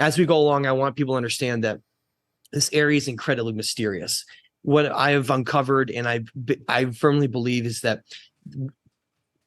as we go along, I want people to understand that this area is incredibly mysterious. What I have uncovered, and I firmly believe, is that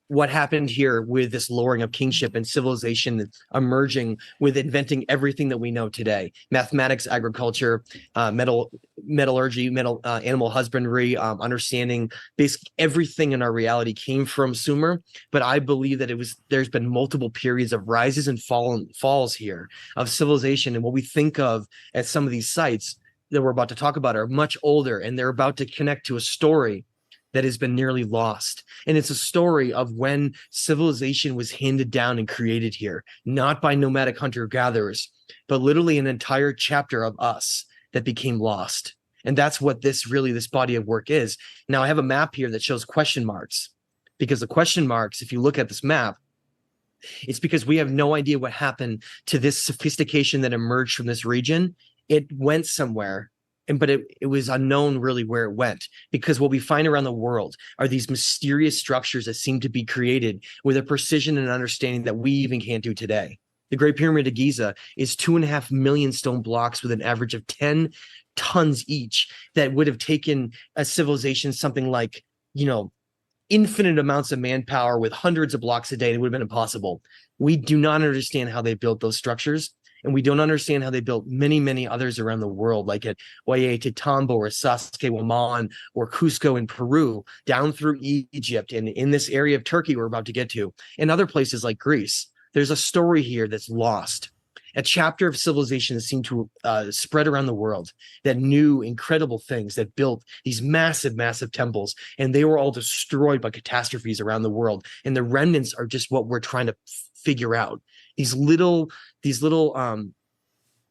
what happened here with this lowering of kingship and civilization emerging with inventing everything that we know today: mathematics, agriculture, metallurgy, animal husbandry, understanding basically everything in our reality came from Sumer. But I believe that there's been multiple periods of rises and falls here of civilization, and what we think of as some of these sites that we're about to talk about are much older, and they're about to connect to a story that has been nearly lost. And it's a story of when civilization was handed down and created here, not by nomadic hunter-gatherers, but literally an entire chapter of us that became lost. And that's what this body of work is. Now, I have a map here that shows question marks, because the question marks, if you look at this map, it's because we have no idea what happened to this sophistication that emerged from this region. It went somewhere, but it was unknown really where it went, because what we find around the world are these mysterious structures that seem to be created with a precision and understanding that we even can't do today. The Great Pyramid of Giza is 2.5 million stone blocks with an average of 10 tons each, that would have taken a civilization something like, infinite amounts of manpower with hundreds of blocks a day. It would have been impossible. We do not understand how they built those structures. And we don't understand how they built many, many others around the world, like at Ollantaytambo or Sacsayhuaman or Cusco in Peru, down through Egypt, and in this area of Turkey we're about to get to, and other places like Greece. There's a story here that's lost, a chapter of civilization that seemed to spread around the world, that knew incredible things, that built these massive, massive temples, and they were all destroyed by catastrophes around the world. And the remnants are just what we're trying to figure out. These little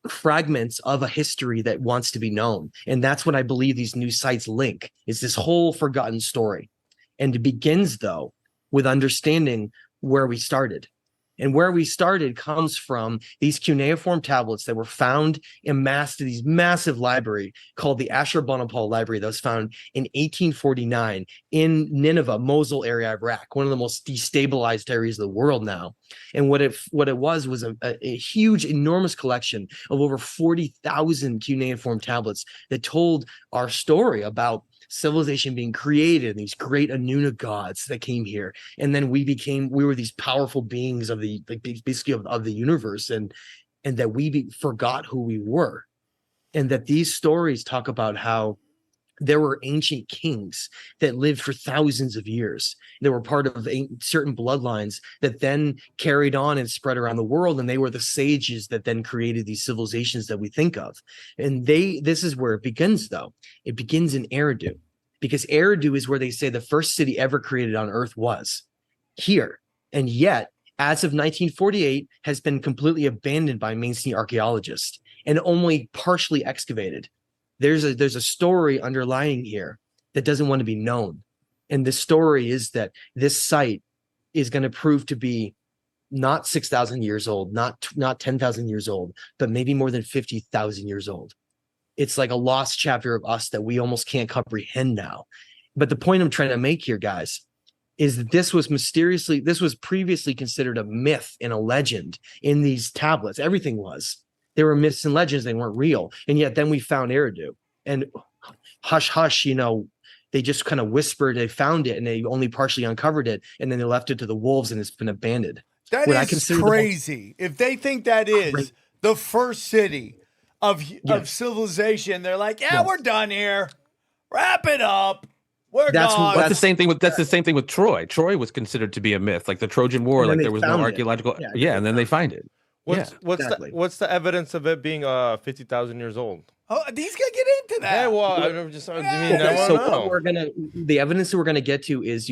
fragments of a history that wants to be known. And that's what I believe these new sites link, is this whole forgotten story. And it begins, though, with understanding where we started. And where we started comes from these cuneiform tablets that were found amassed in these massive library called the Ashurbanipal Library, that was found in 1849 in Nineveh, Mosul area of Iraq, one of the most destabilized areas of the world now. And what it was a huge, enormous collection of over 40,000 cuneiform tablets that told our story about civilization being created, these great Anuna gods that came here, and then we were these powerful beings of the basically of the universe, and that we forgot who we were. And that these stories talk about how there were ancient kings that lived for thousands of years. They were part of certain bloodlines that then carried on and spread around the world, and they were the sages that then created these civilizations that we think of. And this is where it begins, though. It begins in Eridu, because Eridu is where they say the first city ever created on Earth was here. And yet, as of 1948, has been completely abandoned by mainstream archaeologists and only partially excavated. There's a story underlying here that doesn't want to be known. And the story is that this site is going to prove to be not 6,000 years old, not 10,000 years old, but maybe more than 50,000 years old. It's like a lost chapter of us that we almost can't comprehend now. But the point I'm trying to make here, guys, is that this was previously considered a myth and a legend in these tablets. Everything was. They were myths and legends. They weren't real. And yet then we found Eridu. And hush, hush, they just kind of whispered they found it, and they only partially uncovered it. And then they left it to the wolves, and it's been abandoned. That is crazy. If they think that is the first city of civilization, they're like, we're done here. Wrap it up. We're gone. That's the same thing with Troy. Troy was considered to be a myth, like the Trojan War. Like there was no archaeological. And then they find it. What's the evidence of it being 50,000 years old? Oh, he's gonna get into that. Yeah, well, I'm just. I mean, the evidence that we're gonna get to is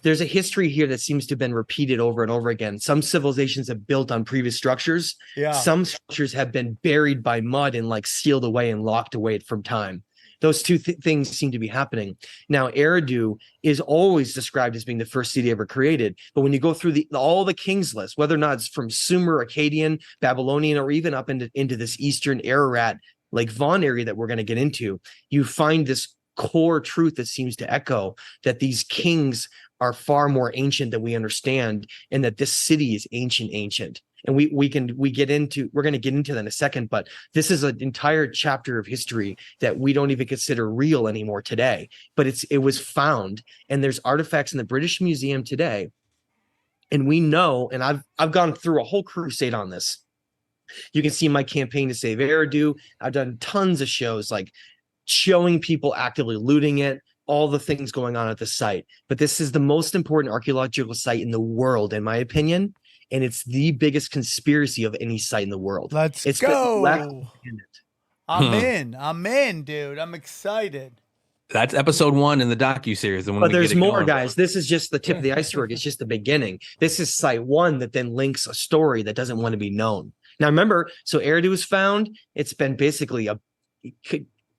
there's a history here that seems to have been repeated over and over again. Some civilizations have built on previous structures. Yeah. Some structures have been buried by mud and sealed away and locked away from time. Those two things seem to be happening. Now, Eridu is always described as being the first city ever created. But when you go through all the kings list, whether or not it's from Sumer, Akkadian, Babylonian, or even up into this eastern Ararat, Lake Von area that we're going to get into, you find this core truth that seems to echo that these kings are far more ancient than we understand, and that this city is ancient. And we're going to get into that in a second, but this is an entire chapter of history that we don't even consider real anymore today. But it was found, and there's artifacts in the British Museum today. And we know, and I've gone through a whole crusade on this. You can see my campaign to save Eridu. I've done tons of shows like showing people actively looting it, all the things going on at the site. But this is the most important archaeological site in the world, in my opinion. And it's the biggest conspiracy of any site in the world. Let's go. I'm in, dude. I'm excited. That's episode 1 in the docuseries. But there's more, guys. This is just the tip of the iceberg. It's just the beginning. This is site 1 that then links a story that doesn't want to be known. Now, remember, so Eridu was found. It's been basically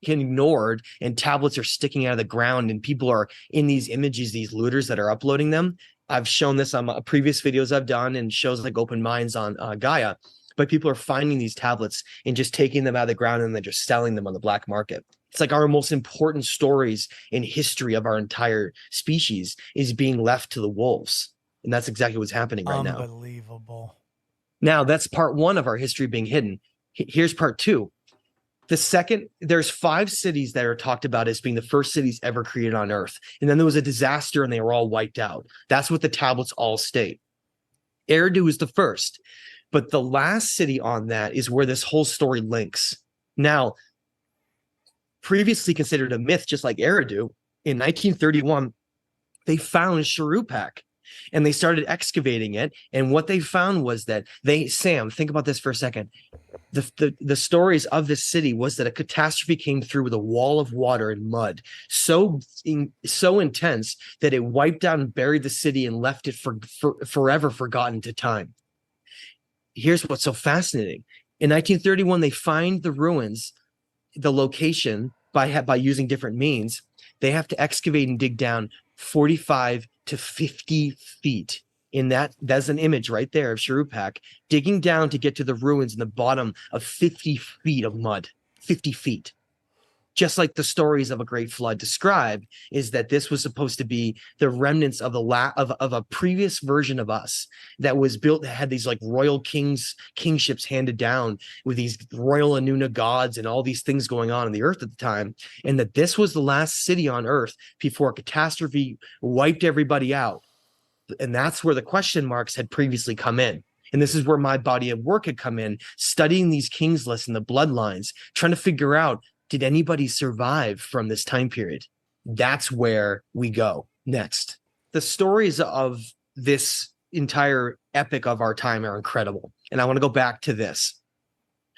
ignored, and tablets are sticking out of the ground, and people are in these images, these looters that are uploading them. I've shown this on previous videos I've done and shows like Open Minds on Gaia, but people are finding these tablets and just taking them out of the ground and then just selling them on the black market. It's like our most important stories in history of our entire species is being left to the wolves. And that's exactly what's happening right now. Unbelievable. Now, that's part 1 of our history being hidden. Here's part 2. There's 5 cities that are talked about as being the first cities ever created on Earth. And then there was a disaster and they were all wiped out. That's what the tablets all state. Eridu is the first, but the last city on that is where this whole story links. Now, previously considered a myth, just like Eridu, in 1931, they found Shuruppak. And they started excavating it. And what they found was that Sam, think about this for a second. The stories of this city was that a catastrophe came through with a wall of water and mud so intense that it wiped out and buried the city and left it forever forgotten to time. Here's what's so fascinating. In 1931, they find the ruins, the location by using different means. They have to excavate and dig down 45 to 50 feet. That's an image right there of Shuruppak digging down to get to the ruins in the bottom of 50 feet of mud. 50 feet. Just like the stories of a great flood describe, is that this was supposed to be the remnants of a previous version of us that was built, that had these like royal kingships handed down with these royal Anuna gods and all these things going on the earth at the time, and that this was the last city on earth before a catastrophe wiped everybody out. And that's where the question marks had previously come in. And this is where my body of work had come in, studying these kings lists and the bloodlines, trying to figure out, did anybody survive from this time period? That's where we go next. The stories of this entire epic of our time are incredible. And I want to go back to this.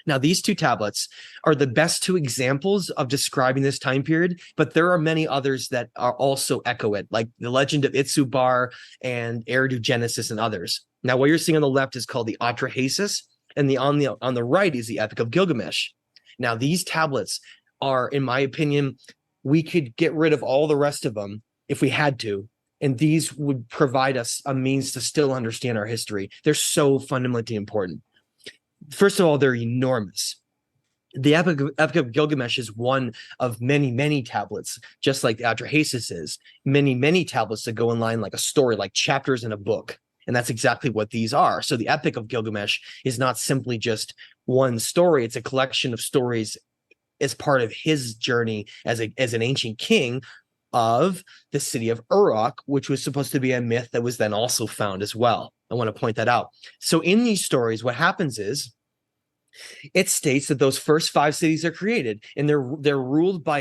Now, these 2 tablets are the best 2 examples of describing this time period, but there are many others that are also echo it, like the legend of Itsubar and Eridu Genesis and others. Now, what you're seeing on the left is called the Atrahasis, and on the right is the Epic of Gilgamesh. Now, these tablets are, in my opinion, we could get rid of all the rest of them if we had to, and these would provide us a means to still understand our history. They're so fundamentally important. First of all, they're enormous. The Epic of Gilgamesh is one of many, many tablets, just like the Atrahasis is. Many, many tablets that go in line like a story, like chapters in a book. And that's exactly what these are. So the Epic of Gilgamesh is not simply just one story. It's a collection of stories as part of his journey as an ancient king of the city of Uruk, which was supposed to be a myth that was then also found as well. I want to point that out. So in these stories, what happens is it states that those first 5 cities are created, and they're ruled by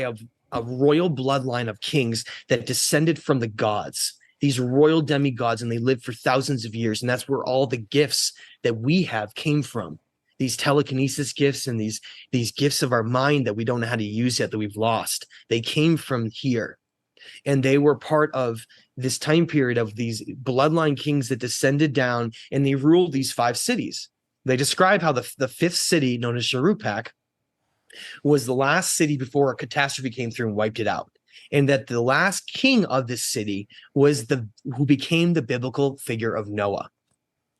a royal bloodline of kings that descended from the gods, these royal demigods, and they lived for thousands of years. And that's where all the gifts that we have came from. These telekinesis gifts and these gifts of our mind that we don't know how to use yet, that we've lost. They came from here. And they were part of this time period of these bloodline kings that descended down, and they ruled these 5 cities. They describe how the 5th city, known as Shuruppak, was the last city before a catastrophe came through and wiped it out. And that the last king of this city was who became the biblical figure of Noah.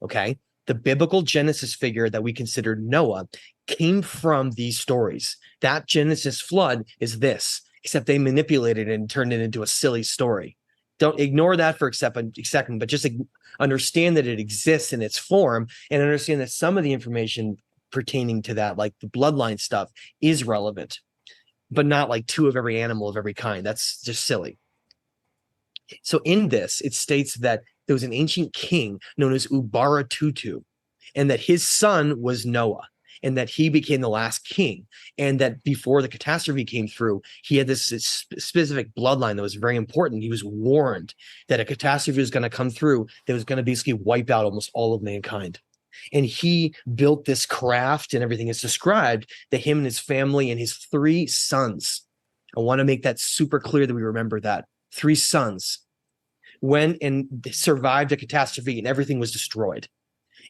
Okay? The biblical Genesis figure that we consider Noah came from these stories. That Genesis flood is this, except they manipulated it and turned it into a silly story. Don't ignore that for a second, but just understand that it exists in its form, and understand that some of the information pertaining to that, like the bloodline stuff, is relevant, but not like 2 of every animal of every kind. That's just silly. So in this, it states that there was an ancient king known as Ubaratutu, and that his son was Noah, and that he became the last king, and that before the catastrophe came through, he had this specific bloodline that was very important. He was warned that a catastrophe was going to come through that was going to basically wipe out almost all of mankind. And he built this craft, and everything is described, that him and his family and his 3 sons, I want to make that super clear that we remember that, 3 sons went and survived a catastrophe, and everything was destroyed.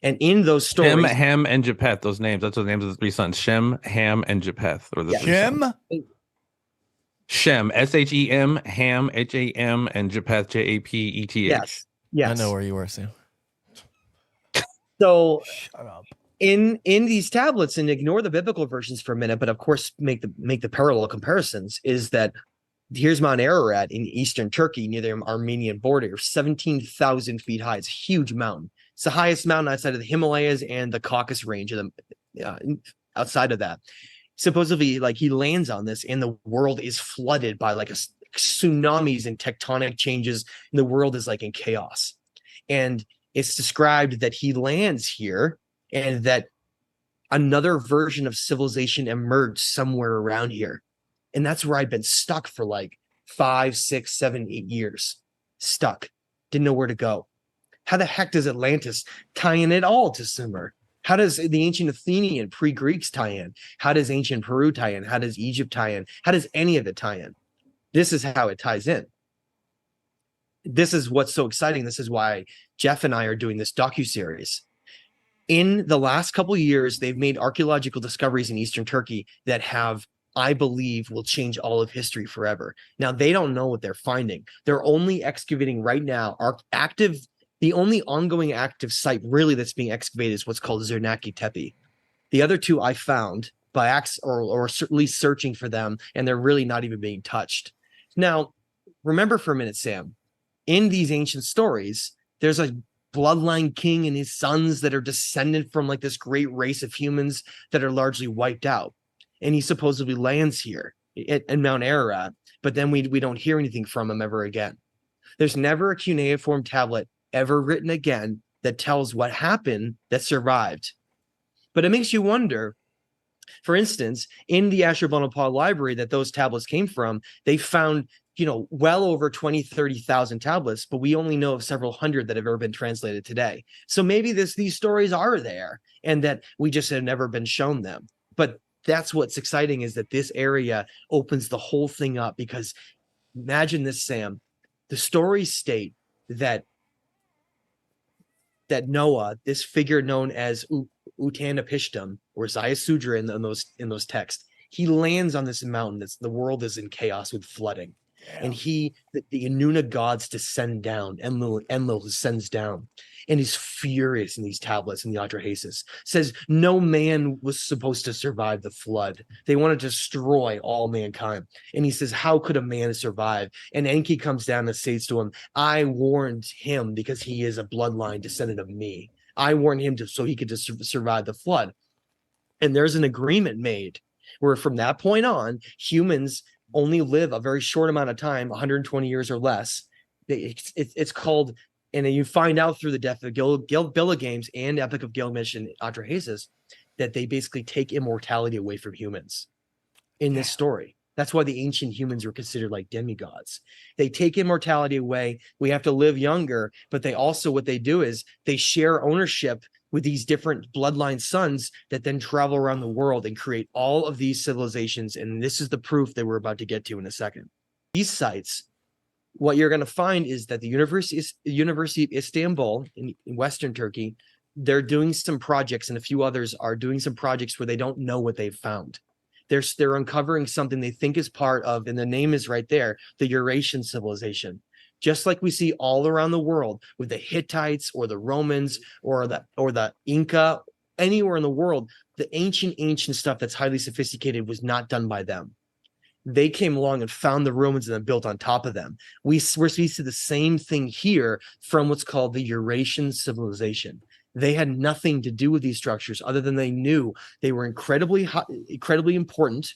And in those stories, Shem, Ham, and Japheth, those names, that's the names of the 3 sons. Shem, Ham, and Japheth. Or the Shem? Shem, Shem, Ham, Ham, and Japheth, Japheth. Yes. I know where you were, Sam. So shut up. In these tablets, and ignore the biblical versions for a minute, but of course make the parallel comparisons, is that here's Mount Ararat in eastern Turkey near the Armenian border, 17,000 feet high. It's a huge mountain. It's the highest mountain outside of the Himalayas and the Caucasus range of outside of that. Supposedly, like, he lands on this, and the world is flooded by like tsunamis and tectonic changes, and the world is like in chaos. And it's described that he lands here, and that another version of civilization emerged somewhere around here. And that's where I'd been stuck for like 5, 6, 7, 8 years. Stuck. Didn't know where to go. How the heck does Atlantis tie in at all to Sumer? How does the ancient Athenian pre-Greeks tie in? How does ancient Peru tie in? How does Egypt tie in? How does any of it tie in? This is how it ties in. This is what's so exciting. This is why Jeff and I are doing this docuseries. In the last couple of years, they've made archaeological discoveries in eastern Turkey that have, I believe, will change all of history forever. Now, they don't know what they're finding. They're only excavating right now. The only ongoing active site really that's being excavated is what's called Zernaki Tepe. The other 2 I found by accident, or at least searching for them, and they're really not even being touched. Now, remember for a minute, Sam, in these ancient stories, there's a bloodline king and his sons that are descended from like this great race of humans that are largely wiped out. And he supposedly lands here in Mount Ararat, but then we don't hear anything from him ever again. There's never a cuneiform tablet ever written again that tells what happened that survived. But it makes you wonder, for instance, in the Ashurbanipal library that those tablets came from, they found, well over 20, 30,000 tablets, but we only know of several hundred that have ever been translated today. So maybe these stories are there, and that we just have never been shown them. But that's what's exciting, is that this area opens the whole thing up, because imagine this, Sam. The stories state that Noah, this figure known as Utanapishtim or Zayasudra in those texts, he lands on this mountain. The world is in chaos with flooding. Yeah. And the Inuna gods descend down. Enlil descends down, and he's furious in these tablets. In the Atrahasis says no man was supposed to survive the flood. They want to destroy all mankind. And he says, how could a man survive? And Enki comes down and says to him, I warned him because he is a bloodline descendant of me. I warned him so he could survive the flood. And there's an agreement made where from that point on, humans only live a very short amount of time, 120 years or less. It's called, and you find out through the death of Games and Epic of Gilgamesh and Atrahasis that they basically take immortality away from humans in this story. That's why the ancient humans were considered like demigods. They take immortality away. We have to live younger, but they also, what they do is they share ownership with these different bloodline sons that then travel around the world and create all of these civilizations. And this is the proof that we're about to get to in a second. These sites, what you're going to find is that the University of Istanbul in Western Turkey, they're doing some projects, and a few others are doing some projects where they don't know what they've found. They're uncovering something they think is part of, and the name is right there, the Eurasian civilization. Just like we see all around the world with the Hittites or the Romans or the Inca, anywhere in the world, the ancient stuff that's highly sophisticated was not done by them. They came along and found the ruins and then built on top of them. We see the same thing here from what's called the Eurasian civilization. They had nothing to do with these structures other than they knew they were incredibly important,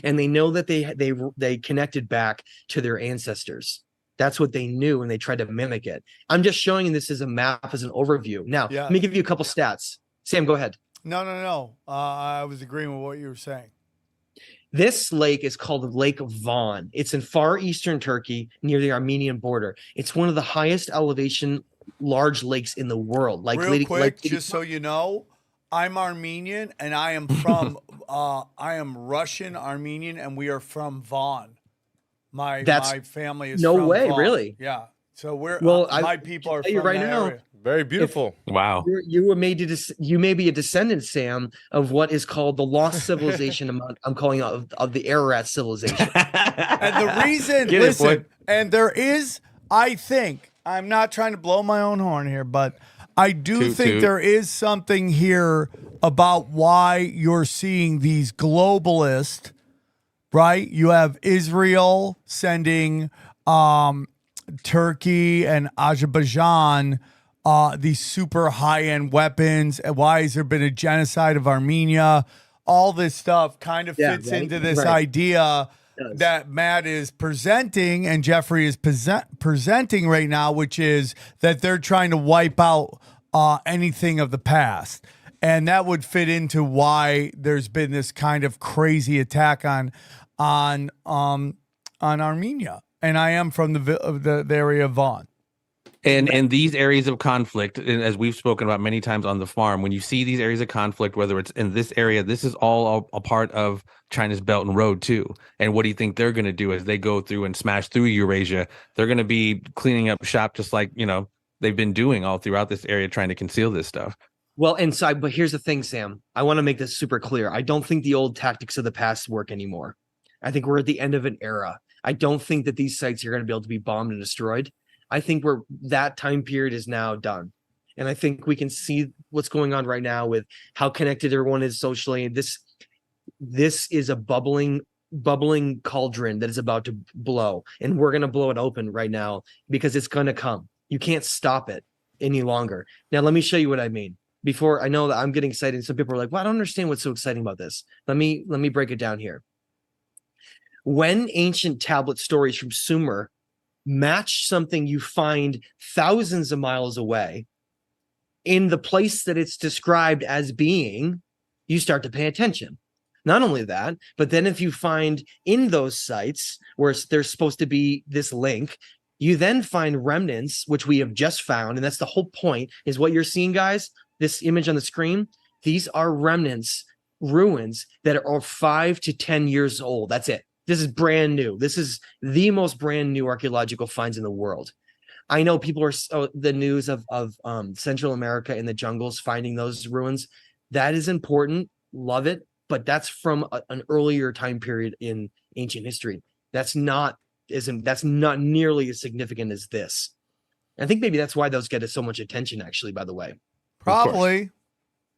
and they know that they connected back to their ancestors. That's what they knew, and they tried to mimic it. I'm just showing this as a map, as an overview. Now, let me give you a couple stats. Sam, go ahead. No. I was agreeing with what you were saying. This lake is called Lake Van. It's in far eastern Turkey near the Armenian border. It's one of the highest elevation large lakes in the world. Like, real quick, just so you know, I'm Armenian and I am from I am Russian Armenian, and we are from Van. My family is no from way, Van. really. Yeah. So my people are from right that now. area. Very beautiful. Wow. You were made to you may be a descendant, Sam, of what is called the lost civilization. I'm calling it of the Ararat civilization. And the reason, listen, and there is, I think, I'm not trying to blow my own horn here, but I do think there is something here about why you're seeing these globalists, right? You have Israel sending Turkey and Azerbaijan these super high-end weapons. And why has there been a genocide of Armenia? All this stuff kind of fits into this idea that Matt is presenting and Jeffrey is presenting right now, which is that they're trying to wipe out anything of the past. And that would fit into why there's been this kind of crazy attack on Armenia. And I am from the area of Van. And these areas of conflict, and as we've spoken about many times on the farm, when you see these areas of conflict, whether it's in this area, this is all a part of China's Belt and Road too. And what do you think they're going to do as they go through and smash through Eurasia? They're going to be cleaning up shop just like, they've been doing all throughout this area, trying to conceal this stuff. Well, but here's the thing, Sam. I want to make this super clear. I don't think the old tactics of the past work anymore. I think we're at the end of an era. I don't think that these sites are going to be able to be bombed and destroyed. I think that time period is now done. And I think we can see what's going on right now with how connected everyone is socially. This is a bubbling cauldron that is about to blow. And we're going to blow it open right now because it's going to come. You can't stop it any longer. Now, let me show you what I mean. Before, I know that I'm getting excited. Some people are like, well, I don't understand what's so exciting about this. Let me break it down here. When ancient tablet stories from Sumer match something you find thousands of miles away in the place that it's described as being, you start to pay attention. Not only that, but then if you find in those sites where there's supposed to be this link, you then find remnants, which we have just found. And that's the whole point, is what you're seeing, guys, this image on the screen. These are remnants, ruins that are 5 to 10 years old. That's it. This is brand new. This is the most brand new archaeological finds in the world. I know people are the news of Central America in the jungles finding those ruins. That is important. Love it. But that's from an earlier time period in ancient history. That's not nearly as significant as this. I think maybe that's why those get so much attention, actually, by the way. Probably.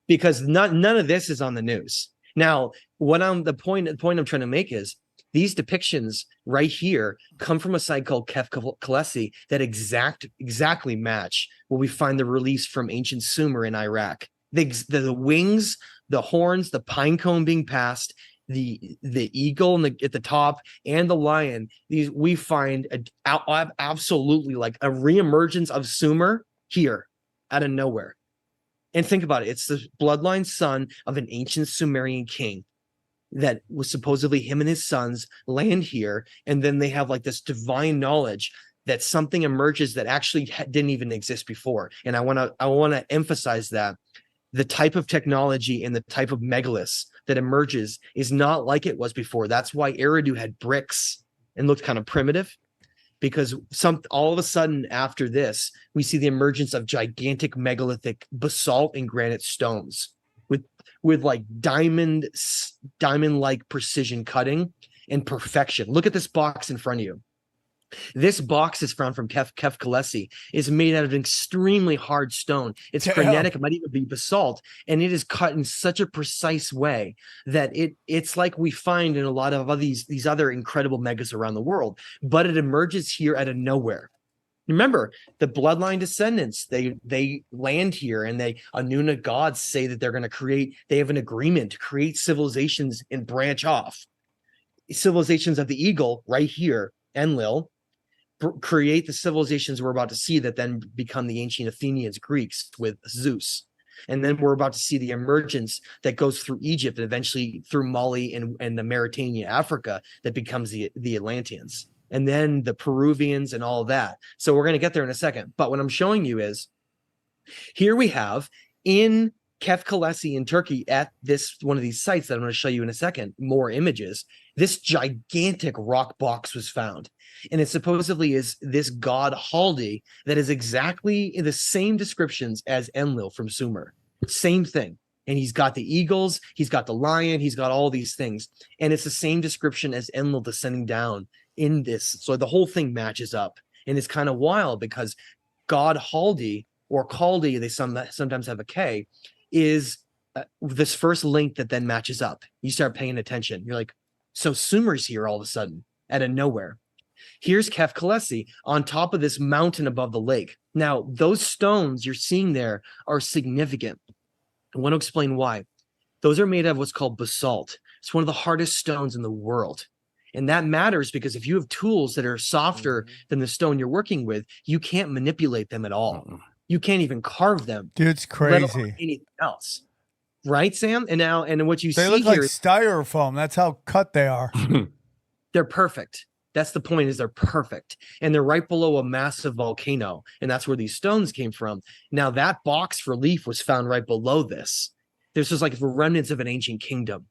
Because none of this is on the news. Now, the point I'm trying to make is, these depictions right here come from a site called Kef Kalesi that exactly match what we find the reliefs from ancient Sumer in Iraq. The wings, the horns, the pine cone being passed, the eagle at the top, and the lion. These we find absolutely like a reemergence of Sumer here out of nowhere. And think about it. It's the bloodline son of an ancient Sumerian king that was supposedly him and his sons land here, and then they have like this divine knowledge that something emerges that actually didn't even exist before. And I want to emphasize that the type of technology and the type of megaliths that emerges is not like it was before. That's why Eridu had bricks and looked kind of primitive, because all of a sudden after this, we see the emergence of gigantic megalithic basalt and granite stones with like diamond-like precision cutting and perfection. Look at this box in front of you. This box is found from Kefkalesi. Is made out of an extremely hard stone. It's Damn. granitic. It might even be basalt, and it is cut in such a precise way that it's like we find in a lot of these other incredible megas around the world. But it emerges here out of nowhere. Remember, the bloodline descendants, they land here, and the Anuna gods say that they're going to create, they have an agreement to create civilizations and branch off. Civilizations of the eagle right here, Enlil, create the civilizations we're about to see that then become the ancient Athenians, Greeks with Zeus. And then we're about to see the emergence that goes through Egypt and eventually through Mali and the Mauritania, Africa, that becomes the Atlanteans. And then the Peruvians and all of that. So we're going to get there in a second. But what I'm showing you is here we have in Kefkalesi in Turkey at this one of these sites that I'm going to show you in a second, more images. This gigantic rock box was found. And it supposedly is this god Haldi that is exactly in the same descriptions as Enlil from Sumer. Same thing. And he's got the eagles, he's got the lion, he's got all these things. And it's the same description as Enlil descending down in this. So the whole thing matches up. And it's kind of wild because God Haldi or Kaldi, they sometimes have a K, is this first link that then matches up. You start paying attention. You're like, so Sumer's here all of a sudden out of nowhere. Here's Kefkalesi on top of this mountain above the lake. Now, those stones you're seeing there are significant. I want to explain why. Those are made of what's called basalt. It's one of the hardest stones in the world. And that matters because if you have tools that are softer than the stone you're working with, you can't manipulate them at all. You can't even carve them. Dude, it's crazy. Anything else. Right, Sam? And what you see they look here like styrofoam. That's how cut they are. They're perfect. That's the point, is they're perfect. And they're right below a massive volcano. And that's where these stones came from. Now, that box relief was found right below this. This was like the remnants of an ancient kingdom.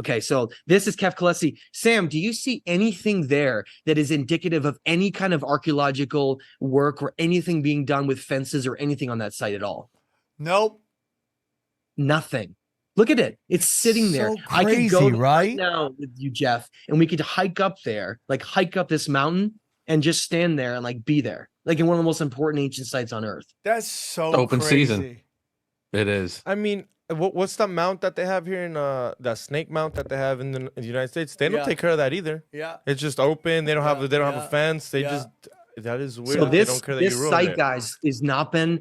Okay, so this is Kefkalesi. Sam, do you see anything there that is indicative of any kind of archaeological work or anything being done with fences or anything on that site at all? Nope. Nothing. Look at it. It's sitting there. So crazy, I could go right now with you, Jeff, and we could hike up there, like hike up this mountain and just stand there and like be there, like in one of the most important ancient sites on earth. That's so open crazy. Season. It is. I mean, what's the mount that they have here in that snake mount that they have in the United States? They don't take care of that either. Yeah, it's just open. They don't have a fence. They just, that is weird. So they don't care that this you ruined site, it. guys, has not been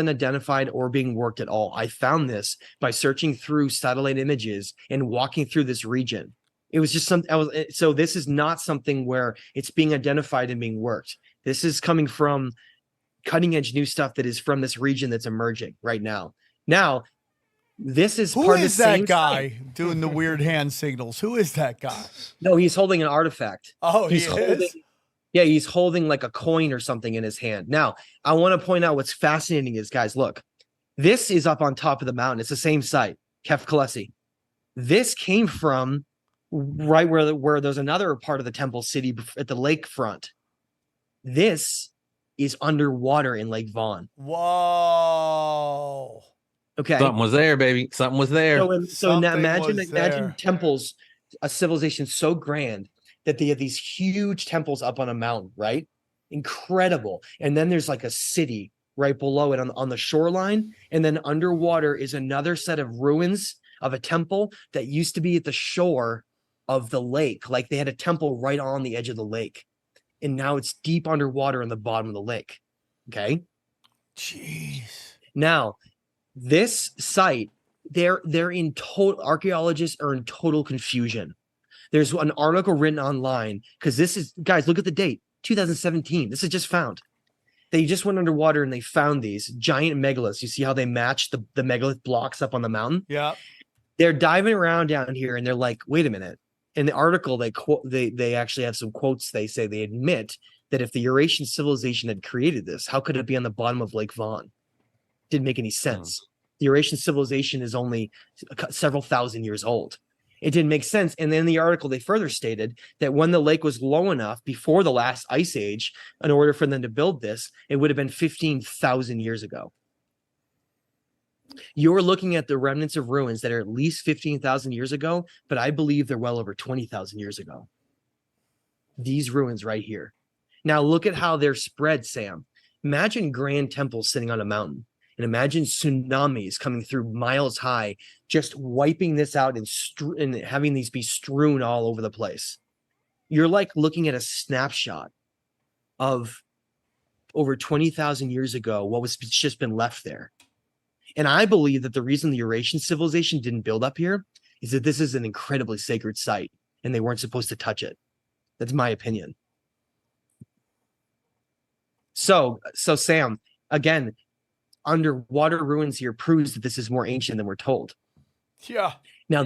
identified or being worked at all. I found this by searching through satellite images and walking through this region. It was just something so this is not something where it's being identified and being worked. This is coming from cutting edge new stuff that is from this region that's emerging right now. Now, this is who part is of the that same guy site. doing the weird hand signals? Who is that guy? No, he's holding an artifact. Oh, he's holding. Yeah, he's holding like a coin or something in his hand. Now, I want to point out what's fascinating is, guys, look, this is up on top of the mountain. It's the same site, Kefkalesi. This came from right where there's another part of the temple city at the lakefront. This is underwater in Lake Vaughn. Whoa. Okay. Something was there, baby. Something was there. So now imagine temples, a civilization so grand that they have these huge temples up on a mountain, right? Incredible. And then there's like a city right below it on the shoreline. And then underwater is another set of ruins of a temple that used to be at the shore of the lake. Like they had a temple right on the edge of the lake. And now it's deep underwater in the bottom of the lake. Okay. Jeez. Now, this site, they're in total, archaeologists are in total confusion. There's an article written online because this is, guys, look at the date, 2017. This is just found. They just went underwater and they found these giant megaliths. You see how they match the megalith blocks up on the mountain? Yeah. They're diving around down here and they're like, wait a minute. In the article, they actually have some quotes. They say they admit that if the Eurasian civilization had created this, how could it be on the bottom of Lake Vaughn? Didn't make any sense. The Eurasian civilization is only several thousand years old. It didn't make sense. And then in the article, they further stated that when the lake was low enough before the last ice age, in order for them to build this, it would have been 15,000 years ago. You're looking at the remnants of ruins that are at least 15,000 years ago, but I believe they're well over 20,000 years ago. these ruins right here. Now look at how they're spread, Sam. Imagine grand temples sitting on a mountain, and imagine tsunamis coming through miles high, just wiping this out and having these be strewn all over the place. You're like looking at a snapshot of over 20,000 years ago, what was just been left there. And I believe that the reason the Eurasian civilization didn't build up here is that this is an incredibly sacred site and they weren't supposed to touch it. That's my opinion. So Sam, again, underwater ruins here proves that this is more ancient than we're told. Yeah. Now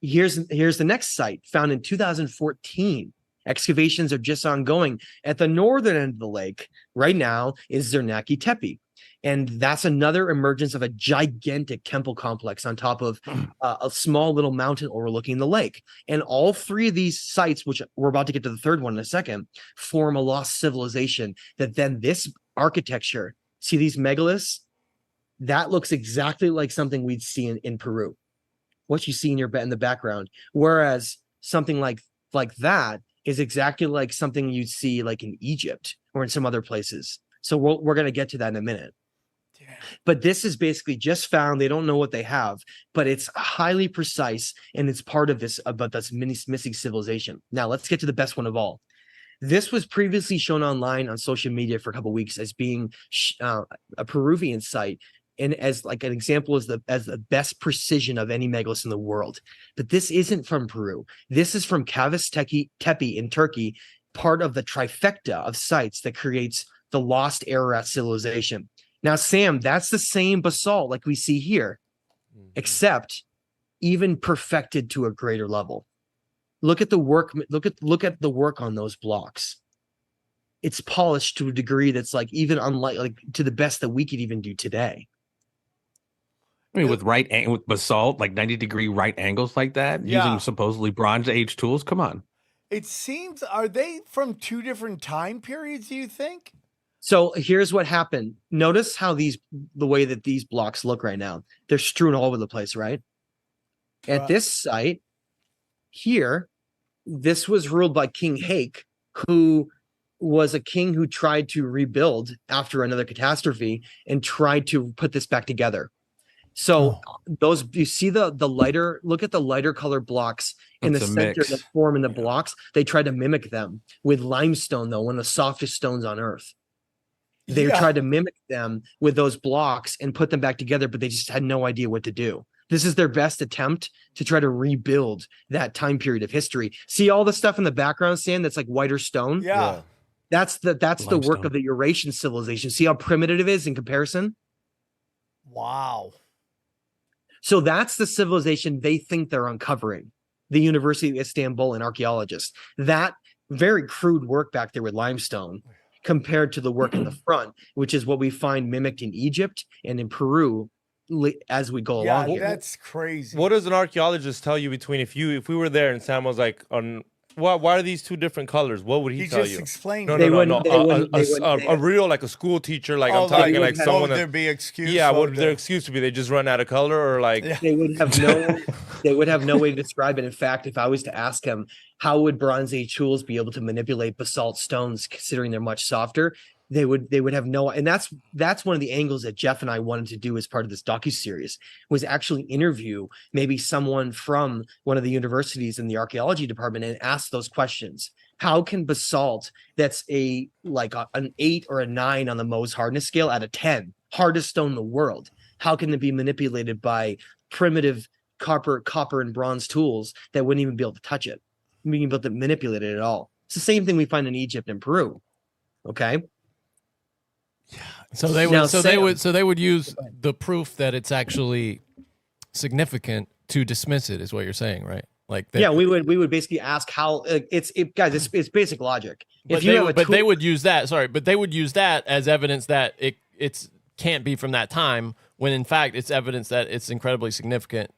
here's the next site found in 2014. Excavations are just ongoing at the northern end of the lake. Right now is Zernaki Tepe. And that's another emergence of a gigantic temple complex on top of a small little mountain overlooking the lake. And all three of these sites, which we're about to get to the third one in a second, form a lost civilization that then this architecture, see these megaliths? That looks exactly like something we'd see in Peru, what you see in the background. Whereas something like that is exactly like something you'd see like in Egypt or in some other places. So we're going to get to that in a minute. But this is basically just found. They don't know what they have, but it's highly precise, and it's part of this about this missing civilization. Now let's get to the best one of all. This was previously shown online on social media for a couple of weeks as being a Peruvian site, and as like an example as the best precision of any megalith in the world. But this isn't from Peru. This is from Kavas Tepe in Turkey, part of the trifecta of sites that creates the lost Ararat civilization. Now, Sam, that's the same basalt like we see here, except even perfected to a greater level. Look at the work. Look at the work on those blocks. It's polished to a degree that's like even unlike like to the best that we could even do today. I mean, with basalt, like 90-degree right angles like that, using supposedly Bronze Age tools. Come on. It seems, are they from two different time periods, do you think? So here's what happened. Notice how the way that these blocks look right now. They're strewn all over the place, right? At this site here, this was ruled by King Hake, who was a king who tried to rebuild after another catastrophe and tried to put this back together. So those, you see the lighter, look at the lighter color blocks in the center that form in the blocks. They tried to mimic them with limestone, though, one of the softest stones on earth. They tried to mimic them with those blocks and put them back together, but they just had no idea what to do. This is their best attempt to try to rebuild that time period of history. See all the stuff in the background, Sam, that's like whiter stone? Yeah. That's the work of the Eurasian civilization. See how primitive it is in comparison? Wow. So that's the civilization they think they're uncovering. The University of Istanbul and archaeologists. That very crude work back there with limestone compared to the work in the front, which is what we find mimicked in Egypt and in Peru as we go along. Yeah, that's crazy. What does an archaeologist tell you between if we were there and Sam was like, why are these two different colors? What would he tell you? He just explained. No. A real, like a school teacher, like I'm talking like someone. What would their be excuse? Yeah, what would their excuse to be? They just run out of color, or like they would have no way to describe it. In fact, if I was to ask him, how would Bronze Age tools be able to manipulate basalt stones, considering they're much softer? They would have no, and that's one of the angles that Jeff and I wanted to do as part of this docuseries, was actually interview maybe someone from one of the universities in the archaeology department and ask those questions. How can basalt that's an 8 or a 9 on the Mohs hardness scale out of 10, hardest stone in the world, how can it be manipulated by primitive copper and bronze tools that wouldn't even be able to touch it, wouldn't be able to manipulate it at all? It's the same thing we find in Egypt and Peru. Okay. So they would use the proof that it's actually significant to dismiss it, is what you're saying, right? Like we would basically ask how it's basic logic. They would use that as evidence that it's can't be from that time, when in fact it's evidence that it's incredibly significant.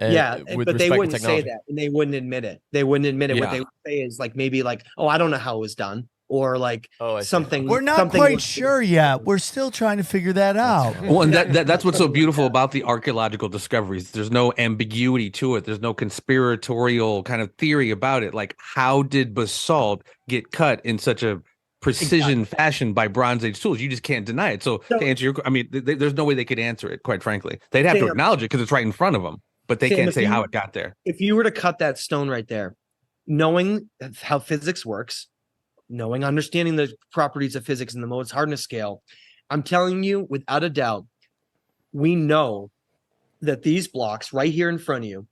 But they wouldn't say that, and they wouldn't admit it. What they would say is like maybe like, oh, I don't know how it was done. or like something. We're not quite sure yet. We're still trying to figure that out. Well, and that's what's so beautiful about the archaeological discoveries. There's no ambiguity to it. There's no conspiratorial kind of theory about it. Like, how did basalt get cut in such a precision fashion by Bronze Age tools? You just can't deny it. So to answer your, I mean, there's no way they could answer it. Quite frankly, they'd have to acknowledge it because it's right in front of them, but they can't say how it got there. If you were to cut that stone right there, knowing how physics works, understanding the properties of physics and the Mohs hardness scale, I'm telling you, without a doubt, we know that these blocks right here in front of you,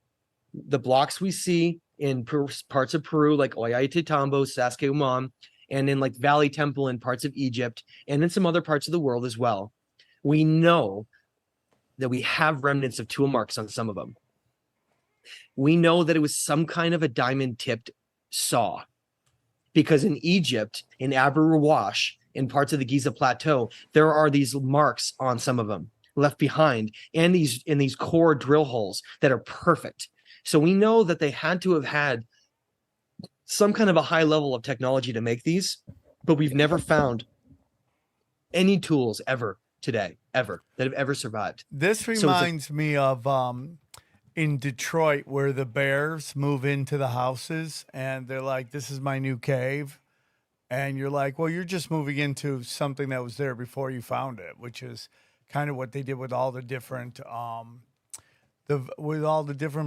the blocks we see in parts of Peru, like Ollantaytambo, Sacsayhuaman, and in like Valley Temple in parts of Egypt, and in some other parts of the world as well, we know that we have remnants of tool marks on some of them. We know that it was some kind of a diamond-tipped saw, because in Egypt, in Abu Rawash, in parts of the Giza Plateau, there are these marks on some of them left behind, and these core drill holes that are perfect. So we know that they had to have had some kind of a high level of technology to make these, but we've never found any tools ever today, ever, that have ever survived. This reminds me of in Detroit, where the bears move into the houses and they're like, this is my new cave. And you're like, well, you're just moving into something that was there before you found it, which is kind of what they did with all the different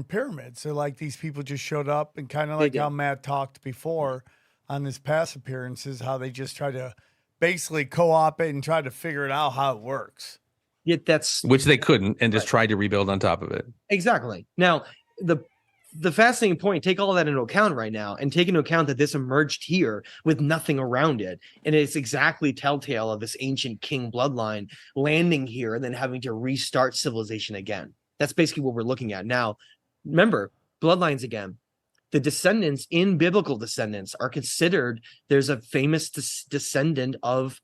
pyramids. They're like, these people just showed up, and kind of like how Matt talked before on his past appearances, how they just try to basically co-op it and try to figure it out how it works. Yeah, which they couldn't, and just tried to rebuild on top of it. Exactly. Now, the fascinating point, take all that into account right now, and take into account that this emerged here with nothing around it. And it's exactly telltale of this ancient king bloodline landing here and then having to restart civilization again. That's basically what we're looking at. Now, remember, bloodlines again. The descendants in biblical descendants are considered, there's a famous descendant of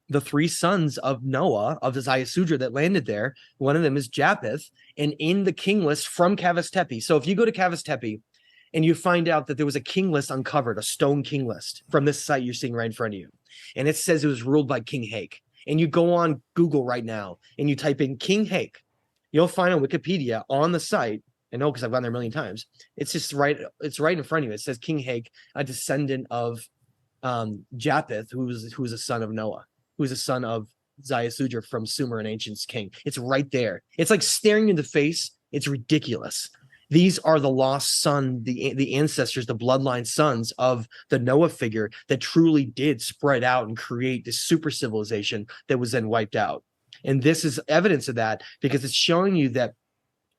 the three sons of Noah, of the Ziasudra that landed there. One of them is Japheth, and in the king list from Cavus Tepe. So if you go to Cavus Tepe and you find out that there was a king list uncovered, a stone king list from this site you're seeing right in front of you, and it says it was ruled by King Hake, and you go on Google right now and you type in King Hake, you'll find on Wikipedia on the site, I know because I've gone there a million times, it's just right, it's right in front of you. It says King Hake, a descendant of Japheth, who was a son of Noah, who was a son of Ziasudra from Sumer, an ancient king. It's right there. It's like staring you in the face. It's ridiculous. These are the lost son, the ancestors, the bloodline sons of the Noah figure that truly did spread out and create this super civilization that was then wiped out. And this is evidence of that, because it's showing you that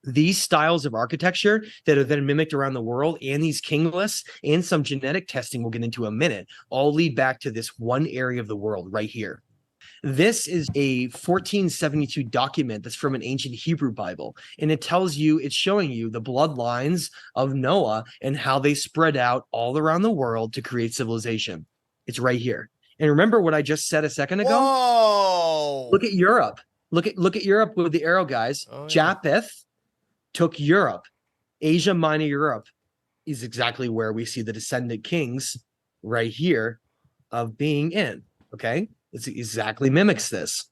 these styles of architecture that are then mimicked around the world, and these king lists and some genetic testing we'll get into in a minute, all lead back to this one area of the world right here. This is a 1472 document that's from an ancient Hebrew Bible, and it tells you, it's showing you the bloodlines of Noah and how they spread out all around the world to create civilization. It's right here. And remember what I just said a second ago? Whoa! Look at Europe. Look at Europe with the arrow, guys. Oh, yeah. Japheth took Europe. Asia Minor Europe is exactly where we see the descendant kings right here of being in. Okay? It exactly mimics this.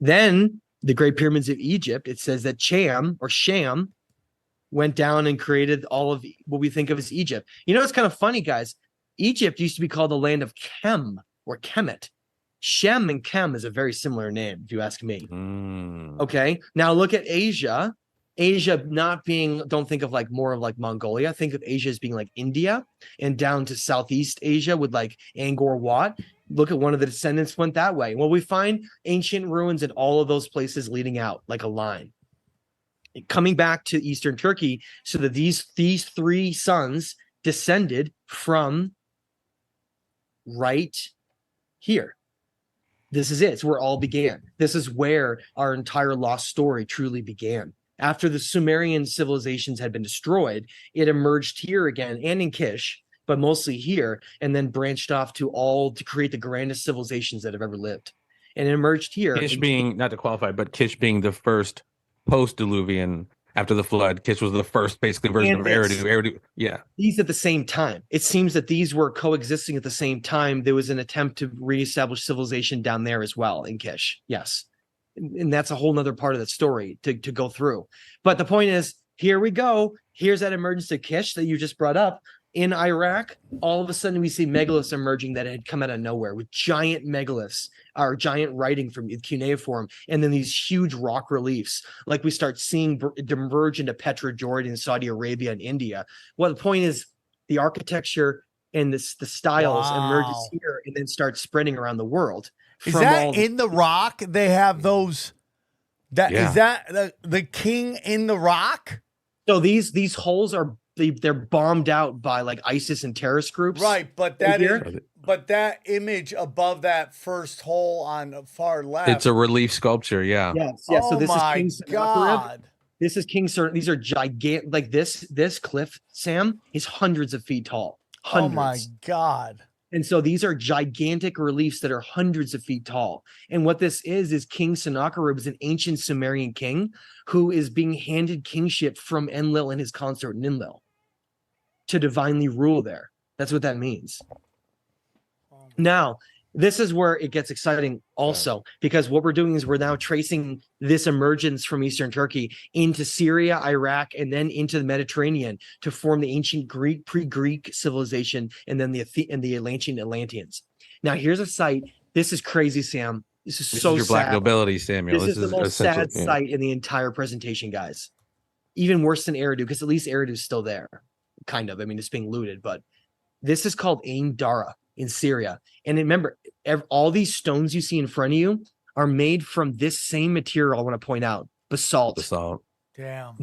Then the Great Pyramids of Egypt, it says that Sham went down and created all of what we think of as Egypt. You know, it's kind of funny, guys. Egypt used to be called the land of Kem or Kemet. Shem and Kem is a very similar name, if you ask me. Okay. Now look at Asia. Asia not being, don't think of like more of like Mongolia. Think of Asia as being like India, and down to Southeast Asia with like Angkor Wat. Look at one of the descendants went that way. Well, we find ancient ruins in all of those places leading out like a line. Coming back to Eastern Turkey, so that these three sons descended from right here. This is it. It's where it all began. This is where our entire lost story truly began. After the Sumerian civilizations had been destroyed, it emerged here again, and in Kish, but mostly here, and then branched off to create the grandest civilizations that have ever lived. And it emerged here. Kish being, not to qualify, but Kish being the first post-Diluvian after the flood. Kish was the first basically version And of Eridu. Eridu, yeah. These at the same time. It seems that these were coexisting at the same time. There was an attempt to reestablish civilization down there as well in Kish. Yes. And that's a whole nother part of the story to go through. But the point is, here we go. Here's that emergence of Kish that you just brought up. In Iraq, all of a sudden we see megaliths emerging that had come out of nowhere with giant megaliths or giant writing from cuneiform, and then these huge rock reliefs like we start seeing emerge into Petra, Jordan, Saudi Arabia, and India. Well, the point is the architecture and the styles emerges here and then starts spreading around the world. Is that in the rock? They have those. Is that the king in the rock? So these holes are they're bombed out by like ISIS and terrorist groups, right? But that image above that first hole on the far left, it's a relief sculpture. Yeah. Yes. Oh so this my is King God. This is King Sir. These are gigantic. Like this cliff, Sam, is hundreds of feet tall. Hundreds. Oh my God. And so these are gigantic reliefs that are hundreds of feet tall. And what this is King Sennacherib is an ancient Sumerian king who is being handed kingship from Enlil and his consort Ninlil to divinely rule there. That's what that means. Now, this is where it gets exciting also, because what we're doing is we're now tracing this emergence from Eastern Turkey into Syria, Iraq, and then into the Mediterranean to form the ancient Greek, pre-Greek civilization, and then the ancient Atlanteans. Now, here's a site. This is crazy, Sam. This is so your sad. Black nobility, Samuel. This is the most sad site in the entire presentation, guys. Even worse than Eridu, because at least Eridu is still there. Kind of. I mean, it's being looted, but this is called Ain Dara in Syria. And remember, all these stones you see in front of you are made from this same material. I want to point out basalt. Damn.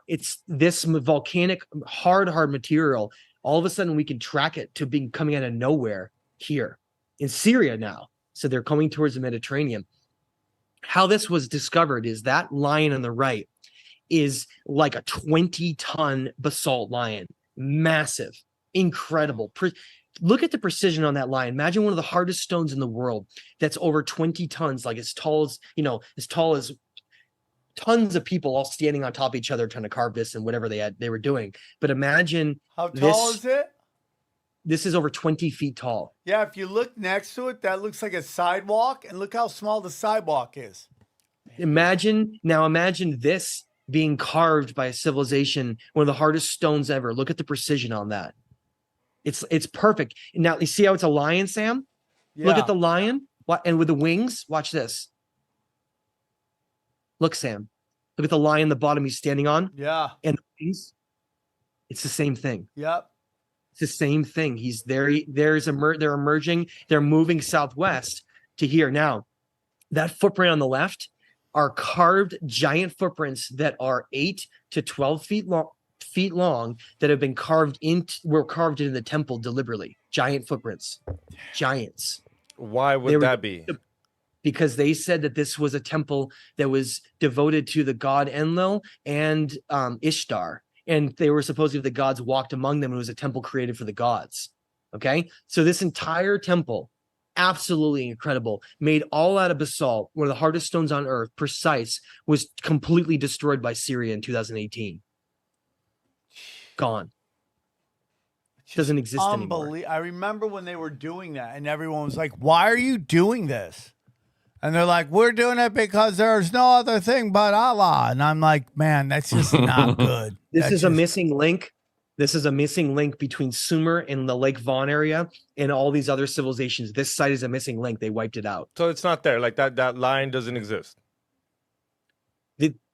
It's this volcanic hard material. All of a sudden, we can track it to being coming out of nowhere here in Syria now. So they're coming towards the Mediterranean. How this was discovered is that lion on the right is like a 20-ton basalt lion, massive, incredible. Look at the precision on that lion. Imagine one of the hardest stones in the world that's over 20 tons, like as tall as tons of people all standing on top of each other trying to carve this and whatever they were doing. But imagine how tall is it? This is over 20 feet tall. Yeah, if you look next to it, that looks like a sidewalk, and look how small the sidewalk is. Imagine this being carved by a civilization, one of the hardest stones ever. Look at the precision on that. It's perfect. Now you see how it's a lion, Sam? Yeah. Look at the lion, and with the wings. Watch this. Look, Sam. Look at the lion, the bottom he's standing on. Yeah. And the wings. It's the same thing. Yep. It's the same thing. He's there. They're emerging. They're moving southwest to here. Now, that footprint on the left are carved giant footprints that are 8 to 12 feet long that have been carved into the temple deliberately. Giant footprints. Giants. Why would that be? Because they said that this was a temple that was devoted to the god Enlil and Ishtar. And they were supposedly the gods walked among them. It was a temple created for the gods. Okay. So this entire temple, absolutely incredible, made all out of basalt, one of the hardest stones on earth, precise, was completely destroyed by Syria in 2018. Gone. Doesn't exist anymore. I remember when they were doing that and everyone was like, why are you doing this? And they're like, we're doing it because there's no other thing but Allah. And I'm like, man, that's just not good. This is a missing link. This is a missing link between Sumer and the Lake Von area and all these other civilizations. This site is a missing link. They wiped it out. So it's not there. Like that line doesn't exist.